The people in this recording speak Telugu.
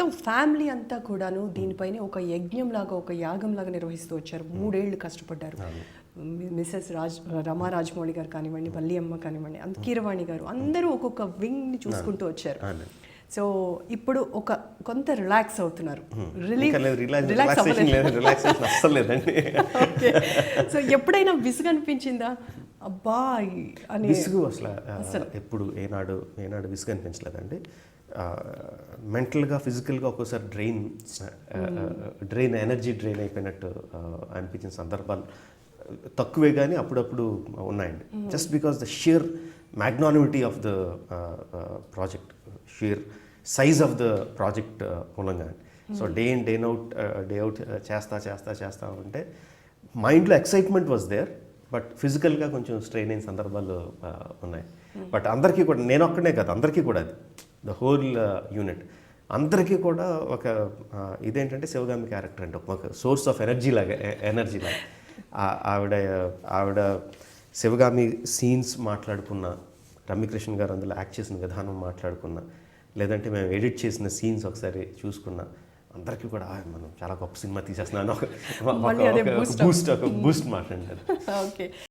మొత్తం ఫ్యామిలీ అంతా కూడాను దీనిపైన ఒక యజ్ఞంలాగా ఒక యాగంలాగా నిర్వహిస్తూ వచ్చారు. 3 ఏళ్ళు కష్టపడ్డారు. మిసెస్ రమా రాజమౌళి గారు కానివ్వండి, వల్లి అమ్మ కానివ్వండి, కీరవాణి గారు అందరూ ఒక్కొక్క వింగ్ని చూసుకుంటూ వచ్చారు. సో ఇప్పుడు కొంత రిలాక్స్ అవుతున్నారు. సో ఎప్పుడైనా విసుగు అనిపించిందా? అబ్బా అని విసుగు అసలు ఎప్పుడు ఏనాడు విసుగు అనిపించలేదండి. మెంటల్గా ఫిజికల్గా ఒక్కోసారి ఎనర్జీ డ్రైన్ అయిపోయినట్టు అనిపించిన సందర్భాలు తక్కువే కానీ అప్పుడప్పుడు ఉన్నాయండి. Just because the sheer magnanimity of the project, sheer size of the project మూలంగా. So day in day out చేస్తా ఉంటే మైండ్లో ఎక్సైట్మెంట్ వాజ్ దేర్, బట్ ఫిజికల్గా కొంచెం స్ట్రెయిన్ అయిన సందర్భాలు ఉన్నాయి. బట్ అందరికీ కూడా, నేను ఒక్కడే కాదు, అందరికీ కూడా అది ద హోల్ యూనిట్ అందరికీ కూడా ఒక ఇదేంటంటే శివగామి క్యారెక్టర్ అంటే ఒక సోర్స్ ఆఫ్ ఎనర్జీ లాగా ఆవిడ శివగామి సీన్స్ మాట్లాడుకున్న, రమ్యకృష్ణ గారు అందులో యాక్ట్ చేసిన విధానం మాట్లాడుకున్న, లేదంటే మేము ఎడిట్ చేసిన సీన్స్ ఒకసారి చూసుకున్న, అందరికీ కూడా మనం చాలా గొప్ప సినిమా తీసేస్తున్నాను ఒక బూస్ట్ మాట్లాడారు. ఓకే.